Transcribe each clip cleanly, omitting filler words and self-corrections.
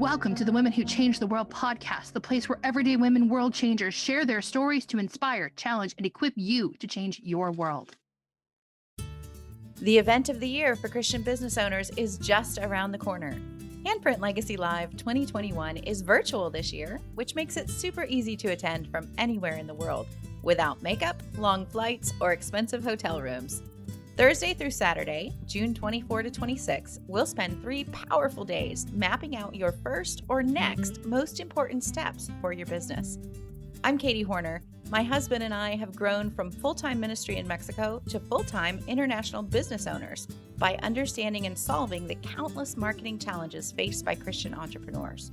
Welcome to the Women Who Changed the World podcast, the place where everyday women world changers share their stories to inspire, challenge, and equip you to change your world. The event of the year for Christian business owners is just around the corner. Handprint Legacy Live 2021 is virtual this year, which makes it super easy to attend from anywhere in the world without makeup, long flights, or expensive hotel rooms. Thursday through Saturday, June 24 to 26, we'll spend 3 powerful days mapping out your first or next most important steps for your business. I'm Katie Horner. My husband and I have grown from full-time ministry in Mexico to full-time international business owners by understanding and solving the countless marketing challenges faced by Christian entrepreneurs.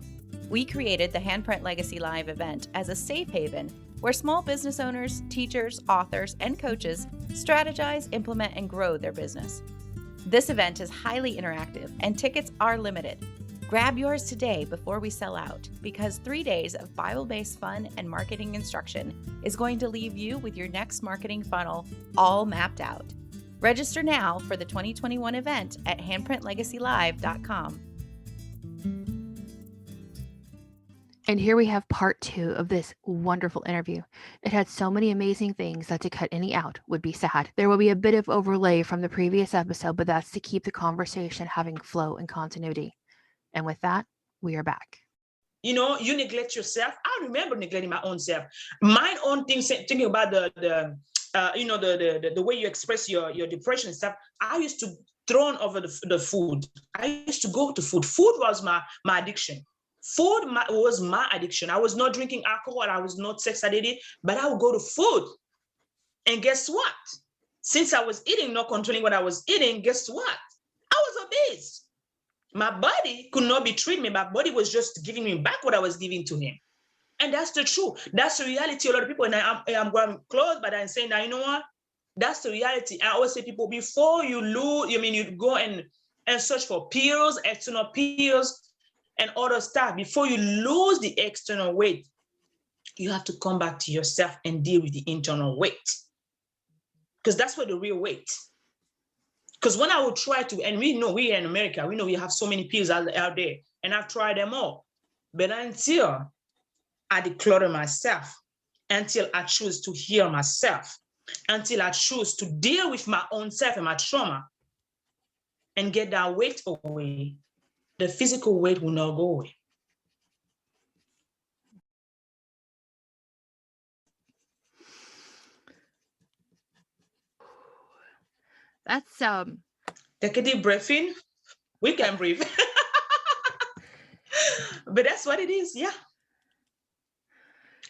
We created the Handprint Legacy Live event as a safe haven where small business owners, teachers, authors, and coaches strategize, implement, and grow their business. This event is highly interactive and tickets are limited. Grab yours today before we sell out, because 3 days of Bible-based fun and marketing instruction is going to leave you with your next marketing funnel all mapped out. Register now for the 2021 event at handprintlegacylive.com. And here we have part 2 of this wonderful interview. It had so many amazing things that to cut any out would be sad. There will be a bit of overlay from the previous episode, but that's to keep the conversation having flow and continuity. And with that, we are back. You know, you neglect yourself. I remember neglecting my own self. My own thing, thinking about the way you express your depression and stuff. I used to throw over the food. I used to go to food. Food was my addiction. Food was my addiction. I was not drinking alcohol. I was not sex addicted, but I would go to food. And guess what? Since I was eating, not controlling what I was eating, guess what? I was obese. My body could not be treating me. My body was just giving me back what I was giving to him. And that's the truth. That's the reality. A lot of people, and I'm going close, but I'm saying that, you know what? That's the reality. I always say, people, before you lose, you go and search for pills, external pills, and other stuff. Before you lose the external weight, you have to come back to yourself and deal with the internal weight. Because that's where the real weight. Because when I would try to, and we know we in America, we know we have so many pills out there, and I've tried them all. But until I declutter myself, until I choose to heal myself, until I choose to deal with my own self and my trauma and get that weight away, the physical weight will not go away. That's Take a deep breath in. We can breathe. But that's what it is, yeah.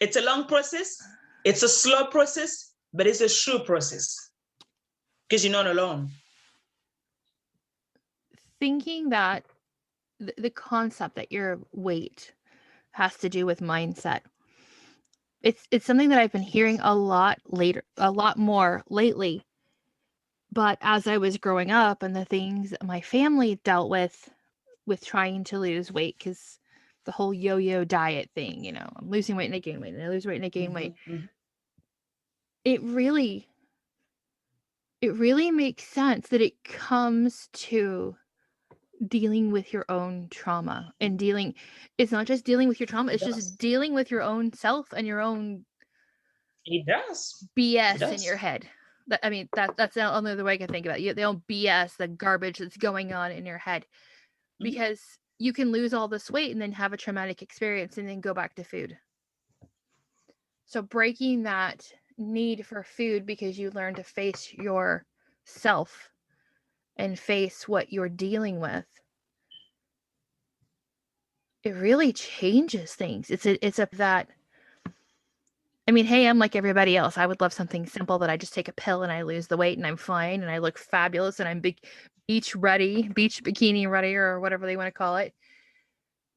It's a long process. It's a slow process, but it's a sure process. Because you're not alone. thinking that the concept that your weight has to do with mindset. It's something that I've been hearing a lot more lately. But as I was growing up and the things that my family dealt with trying to lose weight, because the whole yo-yo diet thing, I'm losing weight and I gain weight, and I lose weight and I gain weight. Mm-hmm. It really makes sense that it comes to dealing with your own trauma and it's not just dealing with your trauma, it's just dealing with your own self and your own It does. BS It does. in your head. That's the only other way I can think about it. The own BS, the garbage that's going on in your head. Because you can lose all this weight and then have a traumatic experience and then go back to food. So breaking that need for food because you learn to face yourself and face what you're dealing with, it really changes things. Hey, I'm like everybody else. I would love something simple that I just take a pill and I lose the weight and I'm fine and I look fabulous and I'm beach bikini ready, or whatever they want to call it.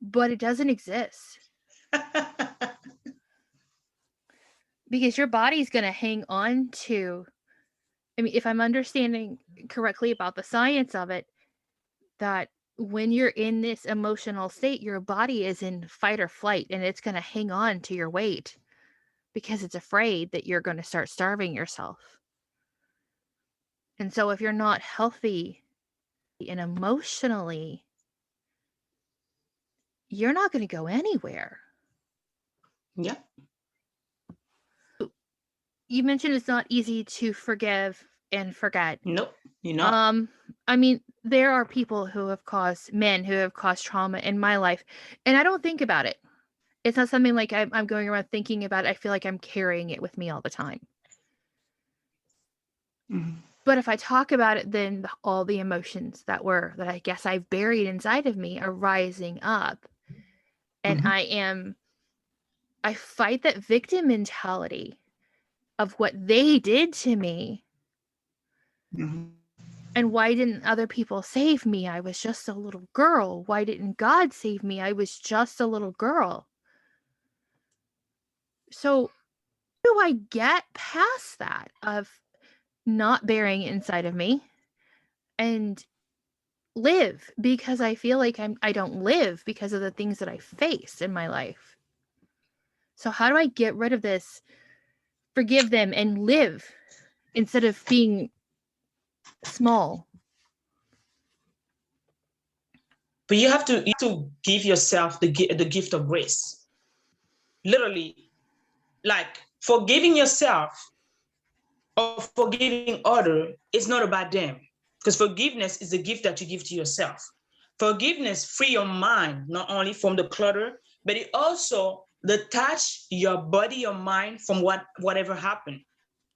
But it doesn't exist. Because your body's going to hang on to, if I'm understanding correctly about the science of it, that when you're in this emotional state, your body is in fight or flight, and it's going to hang on to your weight because it's afraid that you're going to start starving yourself. And so if you're not healthy and emotionally you're not going to go anywhere. Yeah. You mentioned it's not easy to forgive and forget. Nope. You're not. I mean, there are people men who have caused trauma in my life, and I don't think about it. It's not something like I'm going around thinking about it. I feel like I'm carrying it with me all the time. Mhm. But if I talk about it, then all the emotions that I guess I've buried inside of me are rising up. And Mhm. I fight that victim mentality of what they did to me. Mhm. And why didn't other people save me? I was just a little girl. Why didn't God save me? I was just a little girl. So, how do I get past that of not bearing it inside of me and live? Because I feel like I don't live because of the things that I faced in my life. So how do I get rid of this, forgive them, and live instead of being small? But you have to give yourself the gift of grace. Literally, like forgiving yourself or forgiving other is not about them, because forgiveness is a gift that you give to yourself. Forgiveness free your mind not only from the clutter, but it also detach your body, your mind from whatever happened.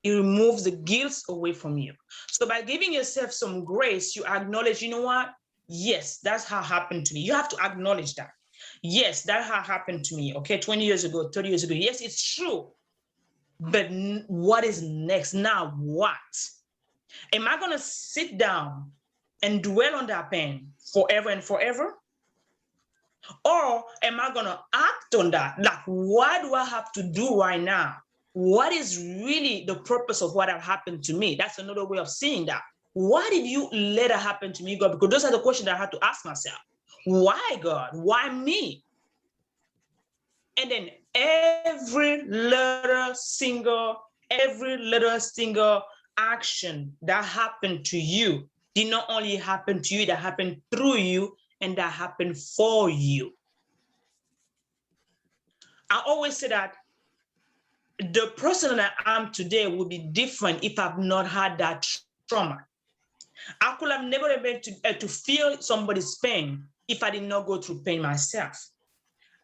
It removes the guilt away from you. So by giving yourself some grace, you acknowledge, you know what? Yes, that's how it happened to me. You have to acknowledge that. Yes, that how happened to me. Okay, 20 years ago, 30 years ago. Yes, it's true. But what is next? Now what? Am I going to sit down and dwell on that pain forever and forever? Or am I going to act on that? Like, what do I have to do right now? What is really the purpose of what have happened to me? That's another way of seeing that. Why did you let it happen to me, God? Because those are the questions that I had to ask myself. Why, God? Why me? And then every little single action that happened to you did not only happen to you, that happened through you and that happened for you. I always say that the person that I am today would be different if I've not had that trauma. I could have never been to feel somebody's pain if I did not go through pain myself.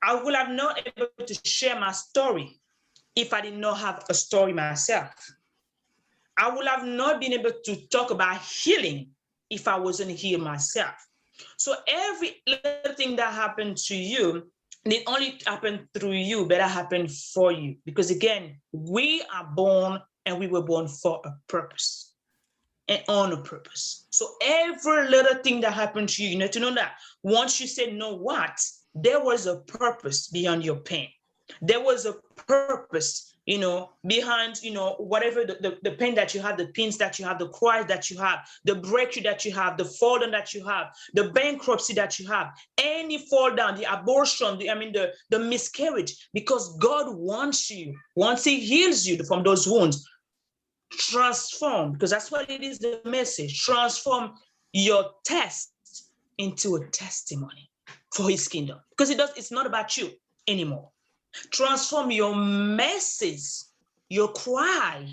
I would have not able to share my story if I did not have a story myself. I would have not been able to talk about healing if I wasn't here myself. So every little thing that happened to you did only happen through you, but it happened for you. Because again, we are born and we were born for a purpose and on a purpose. So every little thing that happened to you, you need to know that once you say, know what, there was a purpose beyond your pain. There was a purpose, behind, whatever the pain that you have, the pains that you have, the cries that you have, the breakthrough that you have, the fall down that you have, the bankruptcy that you have, any fall down, the abortion, the miscarriage, because God wants you, once he heals you from those wounds, transform, because that's what it is, the message, transform your test into a testimony for his kingdom, because it's not about you anymore. Transform your messes, your cry,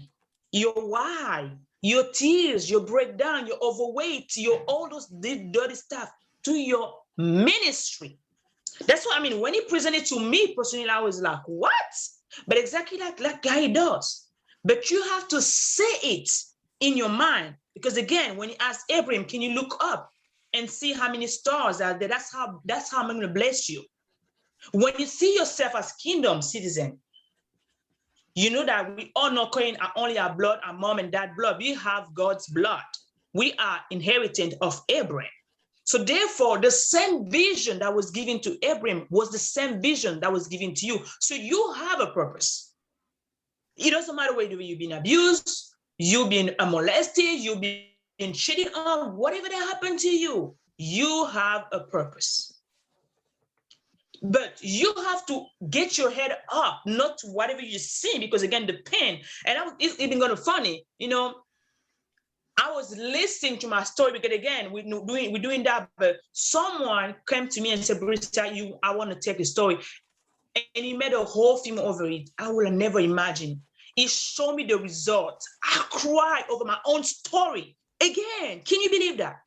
your why, your tears, your breakdown, your overweight, your all those dirty stuff to your ministry. That's what I mean. When he presented to me personally, I was like, what? But exactly like guy does. But you have to say it in your mind. Because again, when he asked Abraham, can you look up and see how many stars are there? That's how I'm going to bless you. When you see yourself as kingdom citizen, you know that we all not carrying only our blood, our mom and dad blood. We have God's blood. We are inheritant of Abraham. So therefore, the same vision that was given to Abraham was the same vision that was given to you. So you have a purpose. It doesn't matter whether you've been abused, you've been molested, you've been cheated on, whatever that happened to you, you have a purpose. But you have to get your head up, not whatever you see, because again, the pain, and it's even kind of funny, I was listening to my story because again, we're doing that, but someone came to me and said, Bricia, I want to take a story. And he made a whole film over it. I will never imagine. He showed me the result. I cried over my own story. Again, can you believe that?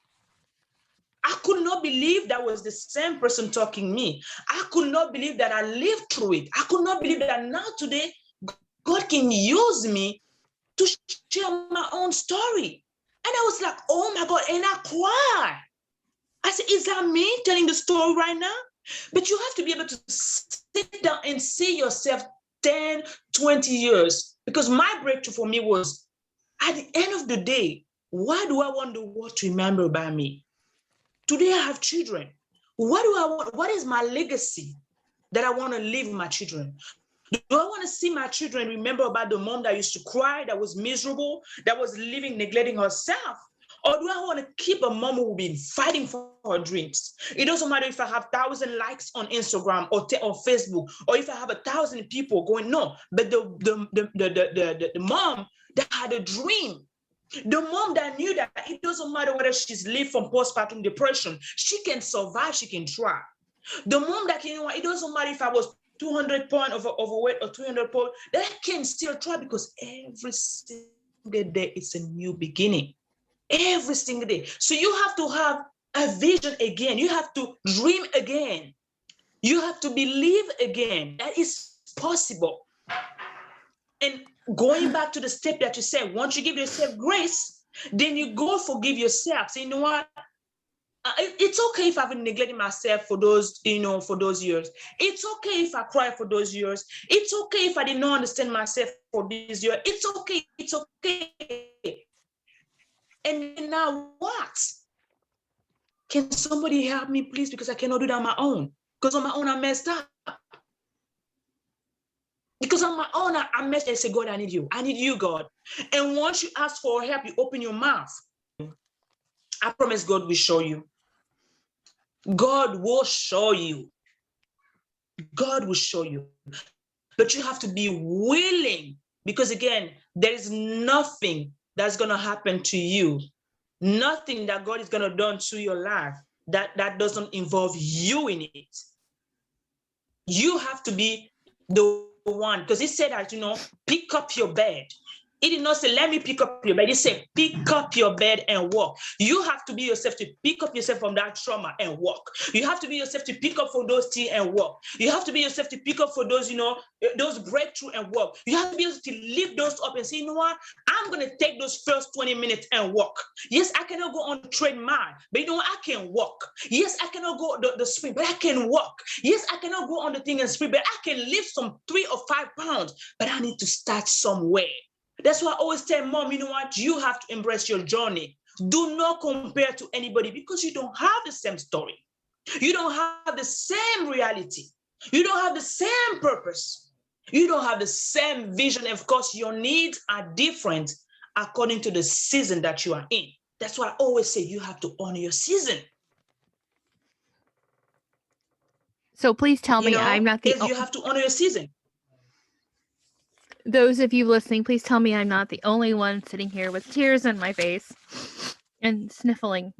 I could not believe that was the same person talking to me. I could not believe that I lived through it. I could not believe that now today, God can use me to share my own story. And I was like, oh my God, and I cried. I said, is that me telling the story right now? But you have to be able to sit down and see yourself 10, 20 years. Because my breakthrough for me was, at the end of the day, why do I want the world to remember about me? Today I have children. What do I want? What is my legacy that I want to leave with my children? Do I want to see my children remember about the mom that used to cry, that was miserable, that was living, neglecting herself? Or do I want to keep a mom who will be fighting for her dreams? It doesn't matter if I have 1,000 likes on Instagram or Facebook, or if I have 1,000 people going, no, but the mom that had a dream, the mom that knew that it doesn't matter whether she's lived from postpartum depression, she can survive, she can try. The mom that can, it doesn't matter if I was 200 pounds overweight or 300 pounds, that can still try, because every single day it's a new beginning. Every single day. So you have to have a vision again. You have to dream again. You have to believe again. That is possible. And going back to the step that you said, once you give yourself grace, then you go forgive yourself. Say, you know what? It's okay if I've been neglecting myself for those, for those years. It's okay if I cry for those years. It's okay if I did not understand myself for this year. It's okay. It's okay. And now what? Can somebody help me, please? Because I cannot do that on my own. Because on my own, I messed up. Because on my own, I messed up. I say, God, I need you. I need you, God. And once you ask for help, you open your mouth. I promise God will show you. God will show you. God will show you. But you have to be willing. Because again, there is nothing that's going to happen to you. Nothing that God is going to do to your life that doesn't involve you in it. You have to be the one, because he said that, pick up your bed. He did not say, let me pick up your bed. He said, pick up your bed and walk. You have to be yourself to pick up yourself from that trauma and walk. You have to be yourself to pick up for those things and walk. You have to be yourself to pick up for those, those breakthrough and walk. You have to be able to lift those up and say, you know what? I'm going to take those first 20 minutes and walk. Yes, I cannot go on the treadmill, but you know what? I can walk. Yes, I cannot go the sprint, but I can walk. Yes, I cannot go on the thing and sprint, but I can lift some 3 or 5 pounds, but I need to start somewhere. That's why I always tell mom, you know what? You have to embrace your journey. Do not compare to anybody, because you don't have the same story. You don't have the same reality. You don't have the same purpose. You don't have the same vision. Of course, your needs are different according to the season that you are in. That's why I always say you have to honor your season. So please tell me I'm not the you have to honor your season. Those of you listening, please tell me I'm not the only one sitting here with tears in my face and sniffling.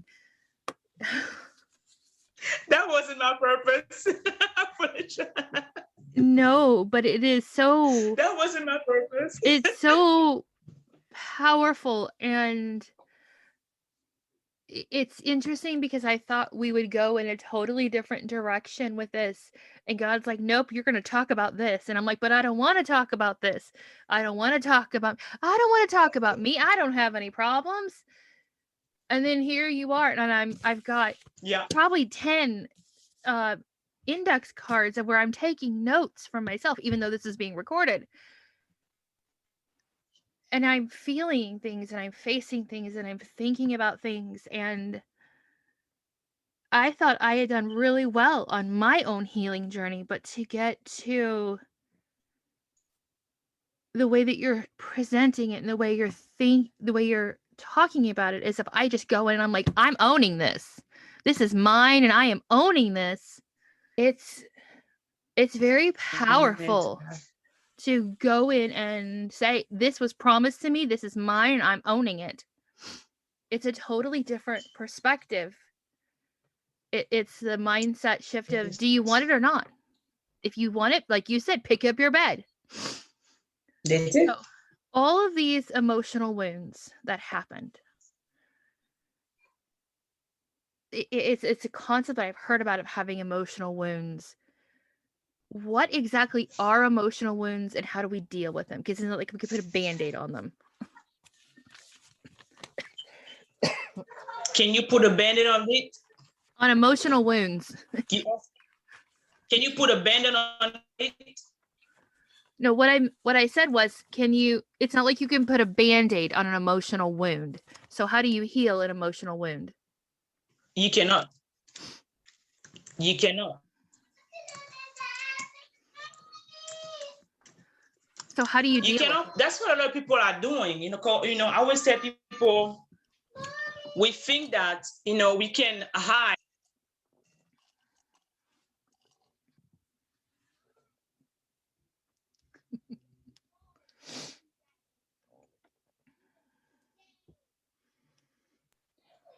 That wasn't my purpose. No, but it is so... That wasn't my purpose. It's so powerful, and it's interesting because I thought we would go in a totally different direction with this. And God's like, nope, you're going to talk about this. And I'm like, but I don't want to talk about this. I don't want to talk about me. I don't have any problems. And then here you are. And I've got probably 10 index cards of where I'm taking notes from myself, even though this is being recorded. And I'm feeling things, and I'm facing things, and I'm thinking about things. And I thought I had done really well on my own healing journey, but to get to the way that you're presenting it and the way you're talking about it, is if I just go in and I'm like, I'm owning this. This is mine, and I am owning this. It's very powerful to go in and say, this was promised to me, this is mine, I'm owning it. It's a totally different perspective. It's the mindset shift of, do you want it or not? If you want it, like you said, pick up your bed. That's it. So, all of these emotional wounds that happened, it's a concept that I've heard about of having emotional wounds. What exactly are emotional wounds and how do we deal with them? Because it's not like we could put a band-aid on them. Can you put a band-aid on it? On emotional wounds. Can you put a band-aid on it? No, what I said was, it's not like you can put a band-aid on an emotional wound. So how do you heal an emotional wound? You cannot. You cannot. So how do you deal You with cannot. it? That's what a lot of people are doing. I always tell people, we think that we can hide.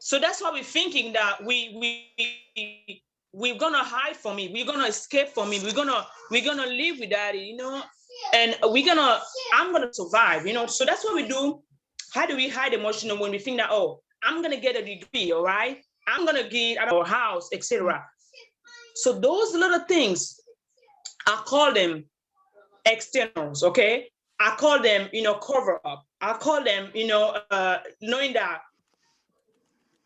So that's why we're thinking that we're gonna hide from it. We're gonna escape from it. We're gonna live without it, and I'm gonna survive, So that's what we do. How do we hide emotional when we think that, oh, I'm gonna get a degree, all right? I'm gonna get our house, etc. So those little things, I call them externals, okay? I call them, cover up. I call them, knowing that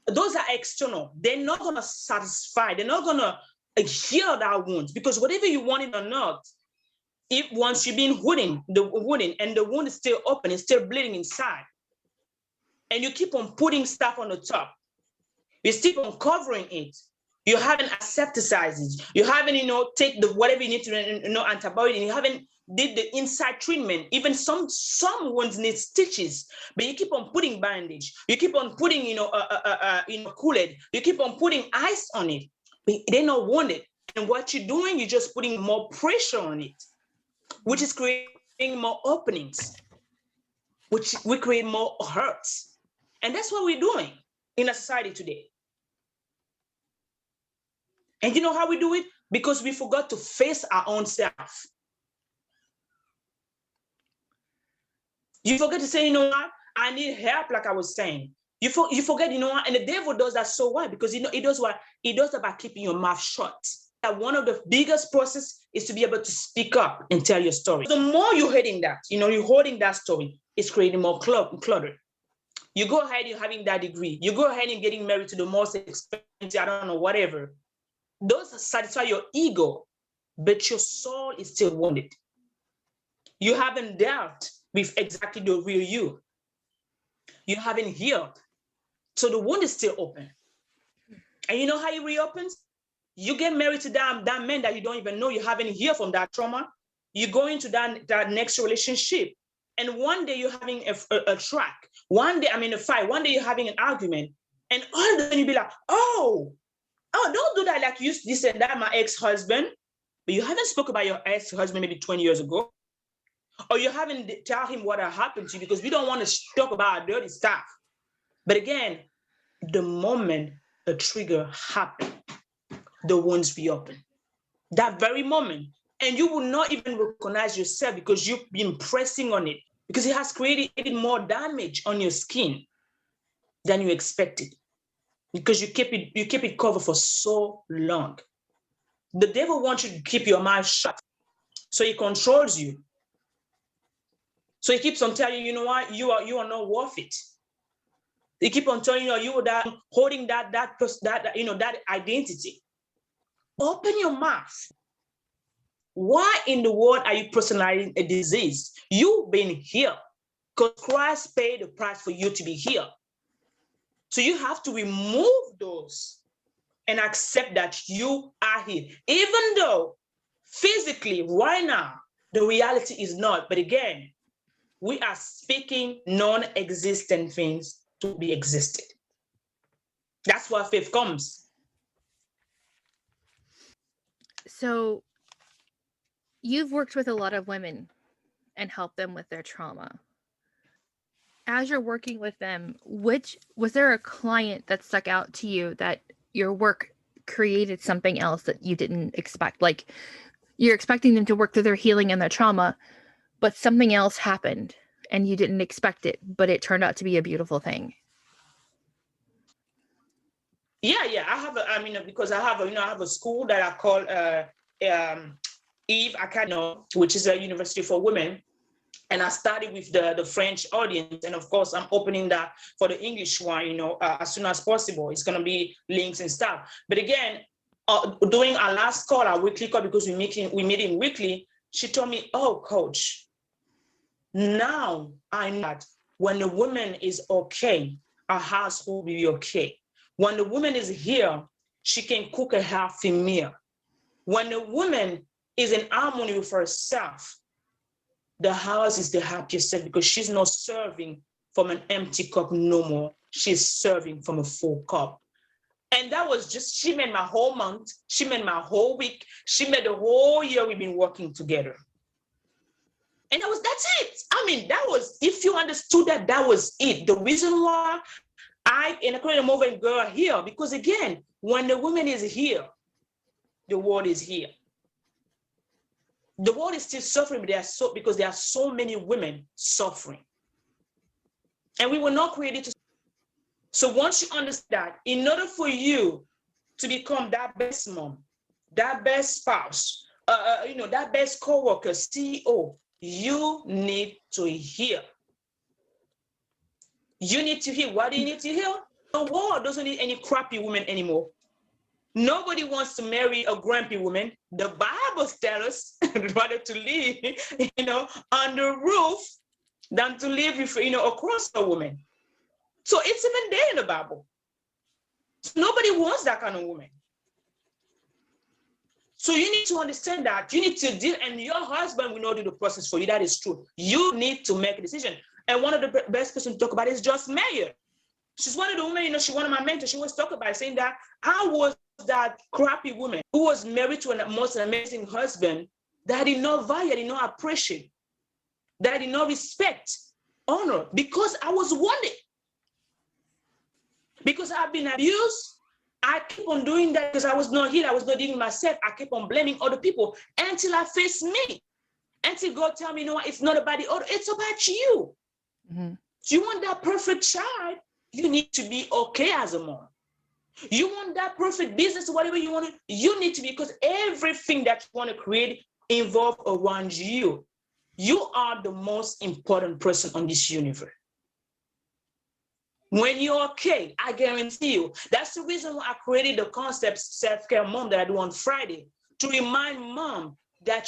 those are external. They're not going to satisfy. They're not going to heal that wound, because whatever you want it or not, if once you've been wounding and the wound is still open, it's still bleeding inside, and you keep on putting stuff on the top, you keep on covering it. You haven't asepticized it. You haven't, take the whatever you need to, antibiotic, and you haven't did the inside treatment. Even some wounds need stitches, but you keep on putting bandage. You keep on putting, Kool-Aid. You keep on putting ice on it, but they're not wounded. And what you're doing, you're just putting more pressure on it, which is creating more openings, which we create more hurts. And that's what we're doing in a society today. And you know how we do it? Because we forgot to face our own self. You forget to say, I need help, like I was saying. You forget, and the devil does that. So why? Because it does what? It does about keeping your mouth shut. That one of the biggest process is to be able to speak up and tell your story. The more you're holding that, you're holding that story, it's creating more clutter. You go ahead, you're having that degree. You go ahead and getting married to the most expensive, I don't know, whatever. Those satisfy your ego, but your soul is still wounded. You haven't dealt with exactly the real you. You haven't healed. So the wound is still open. And you know how it reopens? You get married to that man that you don't even know. You haven't healed from that trauma. You go into that next relationship. And one day you're having a track. One day, a fight. One day you're having an argument. And all of a sudden you'll be like, oh, don't do that like you said that, my ex-husband. But you haven't spoke about your ex-husband maybe 20 years ago. Or you haven't tell him what happened to you, because we don't want to talk about dirty stuff. But again, the moment a trigger happened, the wounds reopen. That very moment. And you will not even recognize yourself, because you've been pressing on it, because it has created more damage on your skin than you expected, because you keep it covered for so long. The devil wants you to keep your mouth shut, so he controls you. So he keeps on telling you, you know what, you are not worth it. He keep on telling you that holding that identity. Open your mouth. Why in the world are you personalizing a disease? You've been healed because Christ paid the price for you to be healed. So you have to remove those and accept that you are healed, even though physically right now the reality is not. But again, we are speaking non-existent things to be existed. That's where faith comes. So you've worked with a lot of women and helped them with their trauma. As you're working with them, which was there a client that stuck out to you that your work created something else that you didn't expect? Like you're expecting them to work through their healing and their trauma, but something else happened and you didn't expect it, but it turned out to be a beautiful thing. Yeah. I mean, because I have I have a school that I call Eve Academy, which is a university for women. And I started with the French audience. And of course, I'm opening that for the English one, as soon as possible. It's going to be links and stuff. But again, during our last call, our weekly call, because we meeting weekly, she told me, oh, coach, now I know that when the woman is okay, our household will be okay. When the woman is here, she can cook a healthy meal. When the woman is in harmony with herself, the house is the happiest set because she's not serving from an empty cup no more. She's serving from a full cup. And that was just, she made my whole month. She made my whole week. She made the whole year we've been working together. And that's it. I mean, that was, if you understood that, that was it. The reason why I created a movement girl here, because again, when the woman is here, the world is here. The world is still suffering, but because there are so many women suffering. And we were not created to. So once you understand that, in order for you to become that best mom, that best spouse, that best coworker, CEO, you need to heal. You need to heal. What do you need to heal? The world doesn't need any crappy women anymore. Nobody wants to marry a grumpy woman. The Bible tells us rather to live, on the roof than to live with, across a woman. So it's even there in the Bible. Nobody wants that kind of woman. So you need to understand that. You need to deal, and your husband will not do the process for you. That is true. You need to make a decision. And one of the best person to talk about is Joyce Meyer. She's one of the women, she's one of my mentors. She always talk about saying that I was that crappy woman who was married to a most amazing husband that I did not value, I did not appreciate, that I did not respect, honor, because I was wounded. Because I've been abused, I keep on doing that because I was not healed, I was not dealing with myself. I keep on blaming other people until I face me. Until God tell me, what, it's not about the other, it's about you. Mm-hmm. So you want that perfect child, you need to be okay as a mom. You want that perfect business, whatever you want to, you need to be, because everything that you want to create involves around you. You are the most important person on this universe. When you're okay, I guarantee you, that's the reason why I created the concept self-care mom that I do on Friday, to remind mom that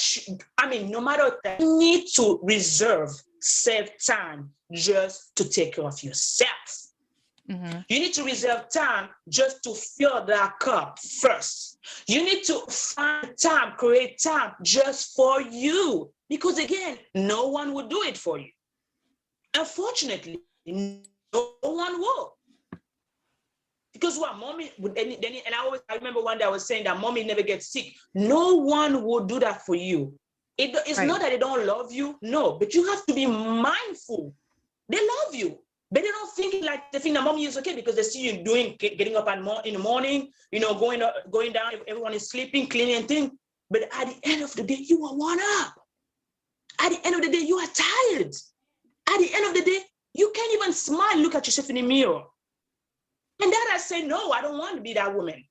no matter what, you need to reserve self-time just to take care of yourself. Mm-hmm. You need to reserve time just to fill that cup first. You need to find time, create time just for you. Because again, no one will do it for you. Unfortunately, no one will. Because what mommy would, and I remember one day I was saying that mommy never gets sick. No one will do that for you. It's right. Not that they don't love you, no, but you have to be mindful. They love you. But they don't think like they think that mommy is okay because they see you getting up in the morning, going down, everyone is sleeping, cleaning and things. But at the end of the day, you are worn up. At the end of the day, you are tired. At the end of the day, you can't even smile, look at yourself in the mirror. And then I say, no, I don't want to be that woman.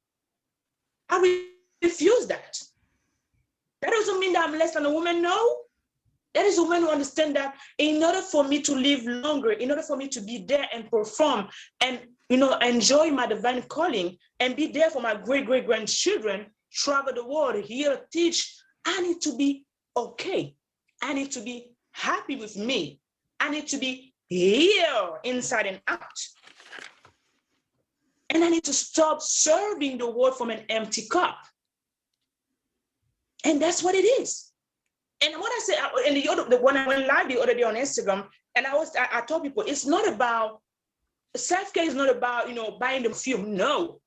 I refuse that. That doesn't mean that I'm less than a woman, no. That is a woman who understand that in order for me to live longer, in order for me to be there and perform and, enjoy my divine calling and be there for my great-great-grandchildren, travel the world, heal, teach, I need to be okay. I need to be happy with me. I need to be here inside and out. And I need to stop serving the world from an empty cup. And that's what it is. And what I said, when I went live the other day on Instagram, and I told people, it's not about, self-care is not about, buying the perfume. No.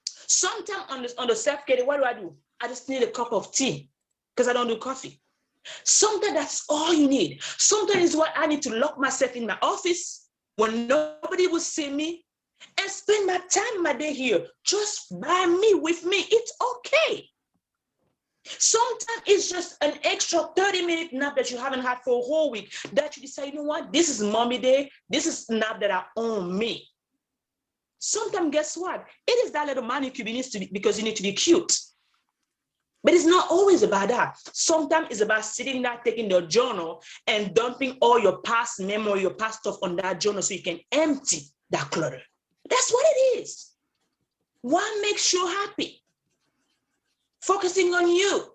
Sometimes on the self-care, what do? I just need a cup of tea because I don't do coffee. Sometimes that's all you need. Sometimes it's what I need to lock myself in my office when nobody will see me and spend my time, my day here, just by me, with me. It's okay. Sometimes it's just an extra 30-minute nap that you haven't had for a whole week that you decide, you know what, this is mommy day. This is nap that I own me. Sometimes, guess what? It is that little manicure you need to be, because you need to be cute. But it's not always about that. Sometimes it's about sitting there, taking your journal and dumping all your past memory, your past stuff on that journal so you can empty that clutter. That's what it is. What makes you happy? Focusing on you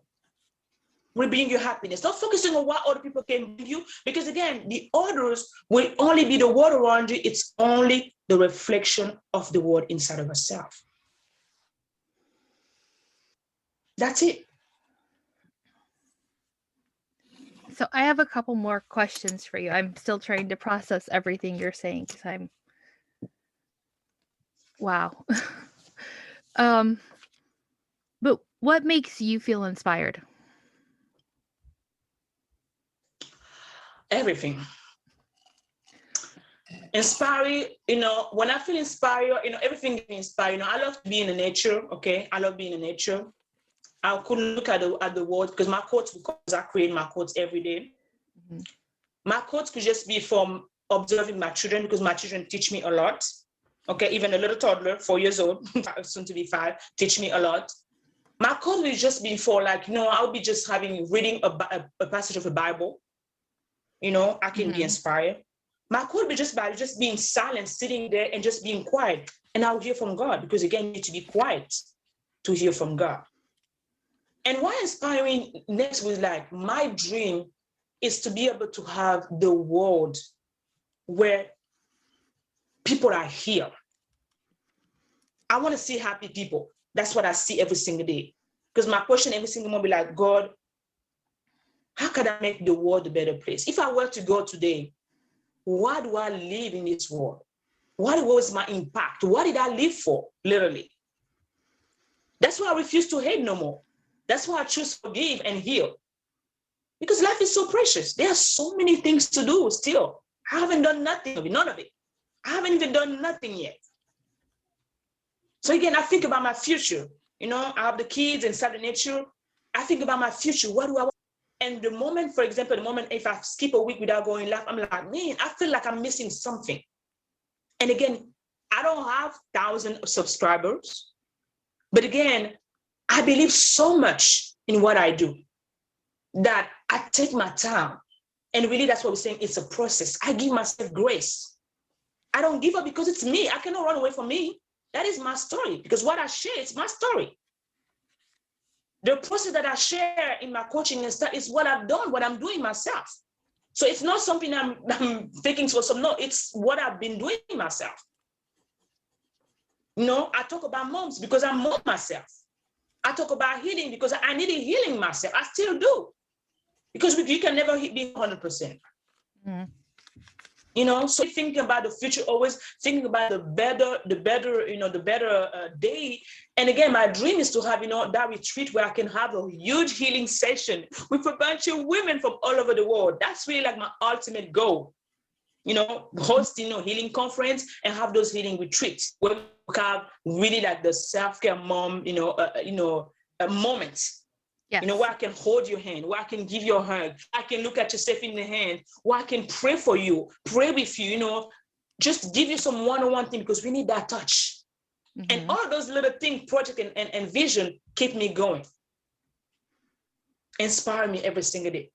will bring you happiness. Not focusing on what other people can bring you, because again, the others will only be the world around you. It's only the reflection of the world inside of yourself. That's it. So I have a couple more questions for you. I'm still trying to process everything you're saying because wow. But what makes you feel inspired? Everything. Inspire, when I feel inspired, everything inspired. I love to be in the nature, okay? I love being in nature. I could look at the world because my quotes, because I create my quotes every day. Mm-hmm. My quotes could just be from observing my children, because my children teach me a lot. Okay, even a little toddler, 4 years old, soon to be 5, teach me a lot. My quote will just be for I'll be just reading a passage of the Bible. I can be inspired. My quote will be just by just being silent, sitting there and just being quiet. And I'll hear from God, because again, you need to be quiet to hear from God. And why inspiring next was my dream is to be able to have the world where people are here. I want to see happy people. That's what I see every single day. Because my question every single morning will be God, how can I make the world a better place? If I were to go today, why do I live in this world? What was my impact? What did I live for, literally? That's why I refuse to hate no more. That's why I choose to forgive and heal. Because life is so precious. There are so many things to do still. I haven't done nothing of it, none of it. I haven't even done nothing yet. So again, I think about my future. I have the kids inside the nature. I think about my future. What do I want? And the moment, for example, if I skip a week without going live, I'm like, man, I feel like I'm missing something. And again, I don't have thousands of subscribers. But again, I believe so much in what I do that I take my time. And really, that's what we're saying. It's a process. I give myself grace. I don't give up because it's me. I cannot run away from me. That is my story, because what I share is my story. The process that I share in my coaching and stuff is what I've done, what I'm doing myself. So it's not something I'm taking for some, no, it's what I've been doing myself. I talk about moms because I'm mom myself. I talk about healing because I needed healing myself. I still do. Because you can never be 100%. Mm. So thinking about the future, always thinking about the better day. And again, my dream is to have, that retreat where I can have a huge healing session with a bunch of women from all over the world. That's really my ultimate goal. Hosting a healing conference and have those healing retreats where we have really the self-care mom, a moment. Yes. Where I can hold your hand, where I can give you a hug, I can look at yourself in the hand, where I can pray for you, pray with you, just give you some one-on-one thing, because we need that touch. Mm-hmm. And all of those little things, project and vision, keep me going. Inspire me every single day.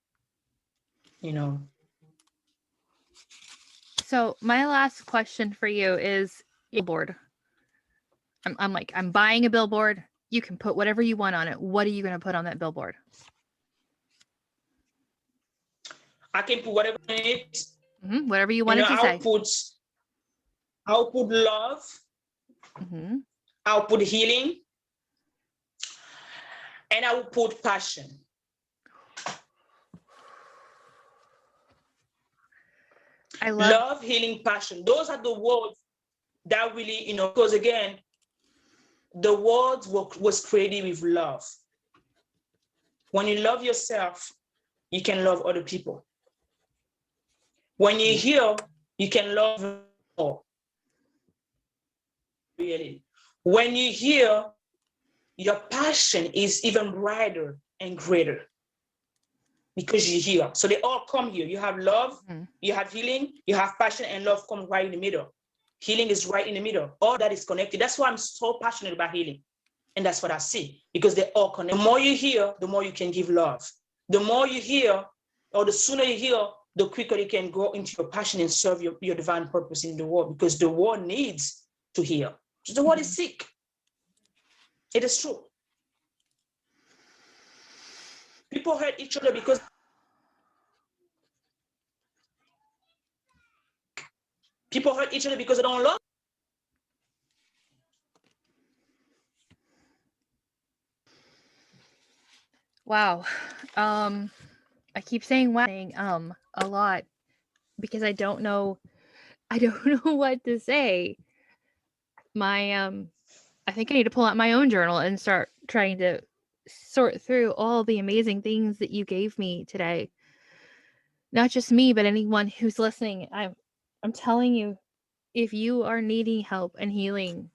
So my last question for you is billboard. I'm buying a billboard. You can put whatever you want on it. What are you going to put on that billboard? I can put whatever on it. Mm-hmm. Whatever you wanted to say. I'll put love. Mm-hmm. I'll put healing. And I will put passion. I love healing, passion. Those are the words that really, because again, the world was created with love. When you love yourself, you can love other people. When you heal, you can love more. Really. When you heal, your passion is even brighter and greater because you heal. So they all come here. You have love, you have healing, you have passion, and love comes right in the middle. Healing is right in the middle. All that is connected. That's why I'm so passionate about healing. And that's what I see, because they all connect. The more you heal, the more you can give love. The more you heal, or the sooner you heal, the quicker you can go into your passion and serve your divine purpose in the world, because the world needs to heal. So the world is sick. It is true. People hurt each other because they don't love. Wow. I keep saying wow, a lot because I don't know what to say. I think I need to pull out my own journal and start trying to sort through all the amazing things that you gave me today. Not just me, but anyone who's listening. I'm telling you, if you are needing help and healing,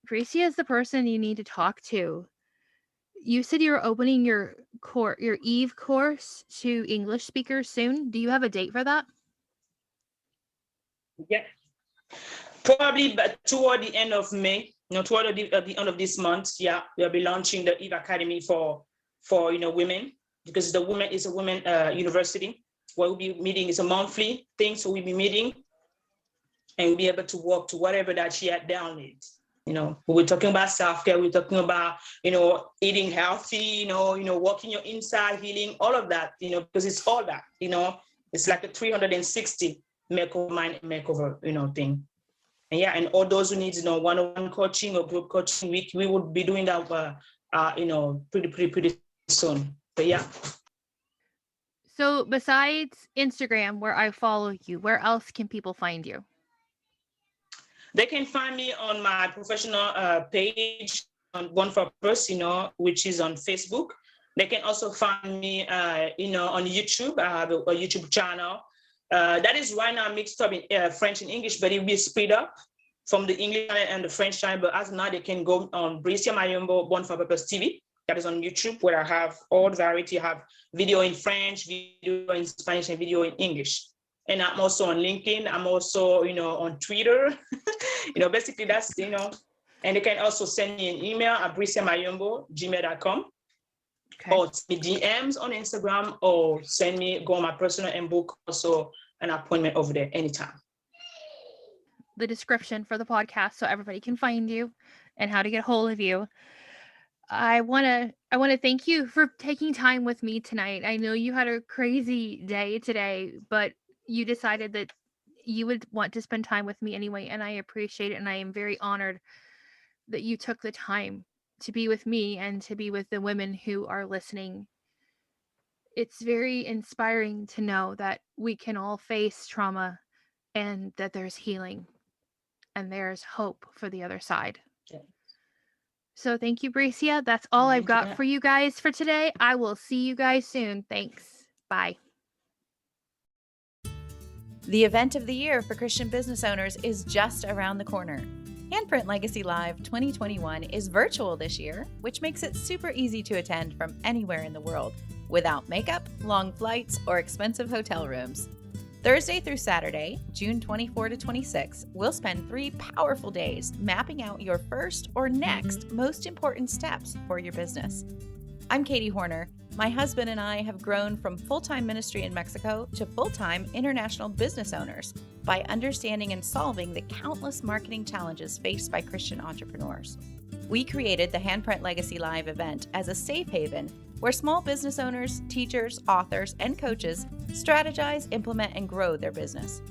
Bricia is the person you need to talk to. You said you're opening your Eve course to English speakers soon. Do you have a date for that? Yeah, probably, but toward the end of May, toward the end of this month. Yeah, we'll be launching the Eve Academy for women, because the women is a women university where we'll be meeting. It's a monthly thing, so we'll be meeting and we'll be able to walk to whatever that she had downloaded. We're talking about self-care, we're talking about, eating healthy, walking your inside, healing, all of that, because it's all that, it's like a 360 makeover mind makeover, thing. And yeah, and all those who need, one-on-one coaching or group coaching, we would be doing that, pretty soon. But yeah. So besides Instagram, where I follow you, where else can people find you? They can find me on my professional page on Born for Purpose, which is on Facebook. They can also find me, on YouTube. I have a YouTube channel that is right now mixed up in French and English, but it will be split up from the English and the French channel. But as of now, they can go on Bricia Mayombo Born for Purpose TV. That is on YouTube, where I have all the variety. I have video in French, video in Spanish, and video in English. And I'm also on LinkedIn. I'm also, on Twitter. Basically that's, and they can also send me an email at briciamayombo@gmail.com. Okay. Or send me DMs on Instagram, or go on my personal and book also an appointment over there anytime. The description for the podcast so everybody can find you and how to get a hold of you. I want to thank you for taking time with me tonight. I know you had a crazy day today, but you decided that you would want to spend time with me anyway, and I appreciate it, and I am very honored that you took the time to be with me and to be with the women who are listening. It's very inspiring to know that we can all face trauma and that there's healing and there's hope for the other side. Yeah. So thank you, Bricia. That's all I've got for you guys for today. I will see you guys soon. Thanks. Bye. The event of the year for Christian business owners is just around the corner. Handprint Legacy Live 2021 is virtual this year, which makes it super easy to attend from anywhere in the world without makeup, long flights, or expensive hotel rooms. Thursday through Saturday, June 24 to 26, we'll spend 3 powerful days mapping out your first or next most important steps for your business. I'm Katie Horner. My husband and I have grown from full-time ministry in Mexico to full-time international business owners by understanding and solving the countless marketing challenges faced by Christian entrepreneurs. We created the Handprint Legacy Live event as a safe haven where small business owners, teachers, authors, and coaches strategize, implement, and grow their business.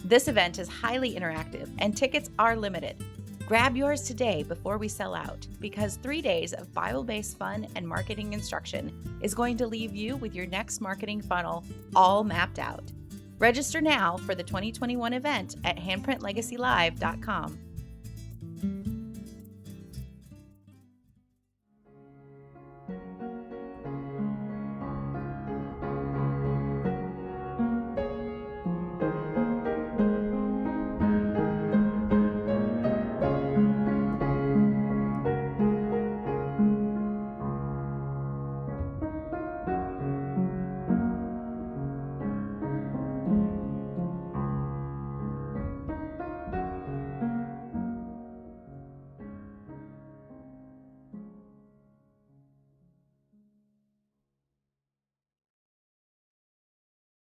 This event is highly interactive and tickets are limited. Grab yours today before we sell out, because 3 days of Bible-based fun and marketing instruction is going to leave you with your next marketing funnel all mapped out. Register now for the 2021 event at handprintlegacylive.com.